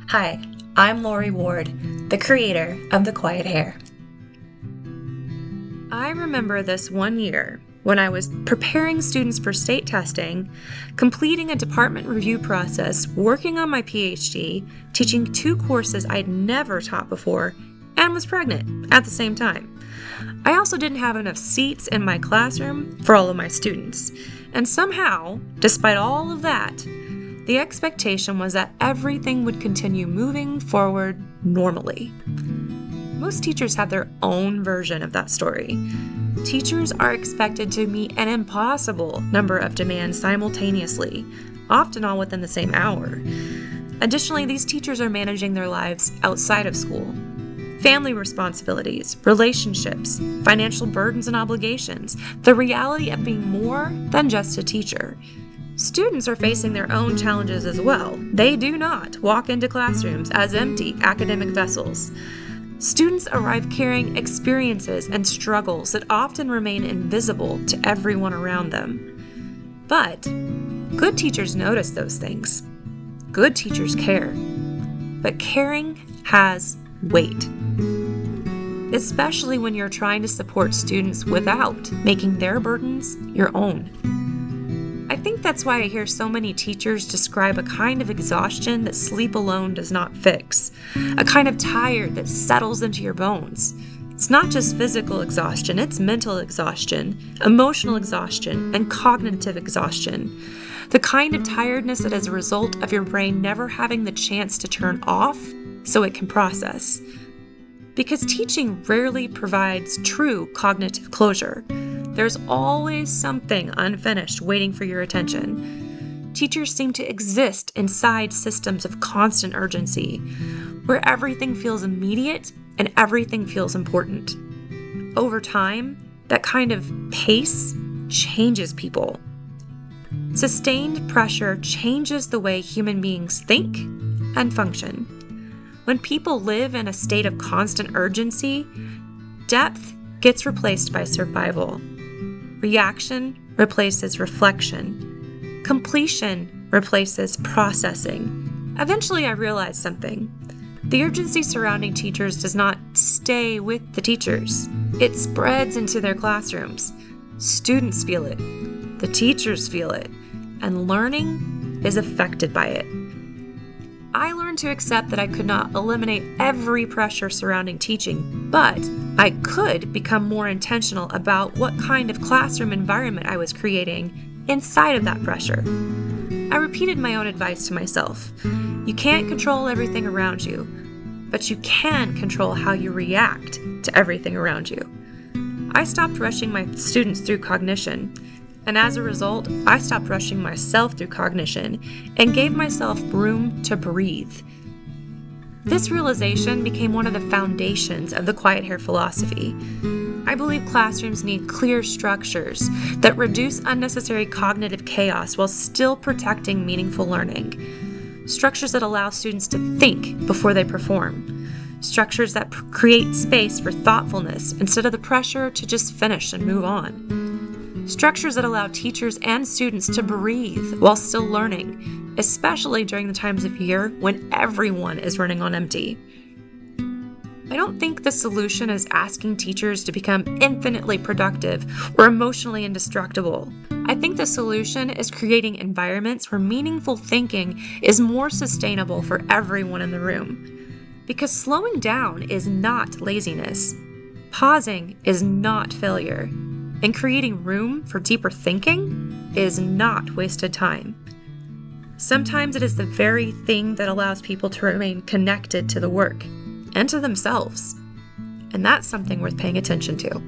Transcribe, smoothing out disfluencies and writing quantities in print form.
Hi, I'm Laurie Ward, the creator of The Quiet Hare. I remember this one year when I was preparing students for state testing, completing a department review process, working on my PhD, teaching 2 courses I'd never taught before, and was pregnant at the same time. I also didn't have enough seats in my classroom for all of my students. And somehow, despite all of that, the expectation was that everything would continue moving forward normally. Most teachers have their own version of that story. Teachers are expected to meet an impossible number of demands simultaneously, often all within the same hour. Additionally, these teachers are managing their lives outside of school. Family responsibilities, relationships, financial burdens and obligations, the reality of being more than just a teacher. Students are facing their own challenges as well. They do not walk into classrooms as empty academic vessels. Students arrive carrying experiences and struggles that often remain invisible to everyone around them. But good teachers notice those things. Good teachers care. But caring has weight, especially when you're trying to support students without making their burdens your own. I think that's why I hear so many teachers describe a kind of exhaustion that sleep alone does not fix, a kind of tired that settles into your bones. It's not just physical exhaustion, it's mental exhaustion, emotional exhaustion, and cognitive exhaustion. The kind of tiredness that is a result of your brain never having the chance to turn off so it can process. Because teaching rarely provides true cognitive closure. There's always something unfinished waiting for your attention. Teachers seem to exist inside systems of constant urgency, where everything feels immediate and everything feels important. Over time, that kind of pace changes people. Sustained pressure changes the way human beings think and function. When people live in a state of constant urgency, depth gets replaced by survival. Reaction replaces reflection. Completion replaces processing. Eventually, I realized something. The urgency surrounding teachers does not stay with the teachers. It spreads into their classrooms. Students feel it. The teachers feel it. And learning is affected by it. I learned to accept that I could not eliminate every pressure surrounding teaching, but I could become more intentional about what kind of classroom environment I was creating inside of that pressure. I repeated my own advice to myself. You can't control everything around you, but you can control how you react to everything around you. I stopped rushing my students through cognition. And as a result, I stopped rushing myself through cognition and gave myself room to breathe. This realization became one of the foundations of the Quiet Hare philosophy. I believe classrooms need clear structures that reduce unnecessary cognitive chaos while still protecting meaningful learning. Structures that allow students to think before they perform. Structures that create space for thoughtfulness instead of the pressure to just finish and move on. Structures that allow teachers and students to breathe while still learning, especially during the times of year when everyone is running on empty. I don't think the solution is asking teachers to become infinitely productive or emotionally indestructible. I think the solution is creating environments where meaningful thinking is more sustainable for everyone in the room. Because slowing down is not laziness. Pausing is not failure. And creating room for deeper thinking is not wasted time. Sometimes it is the very thing that allows people to remain connected to the work and to themselves. And that's something worth paying attention to.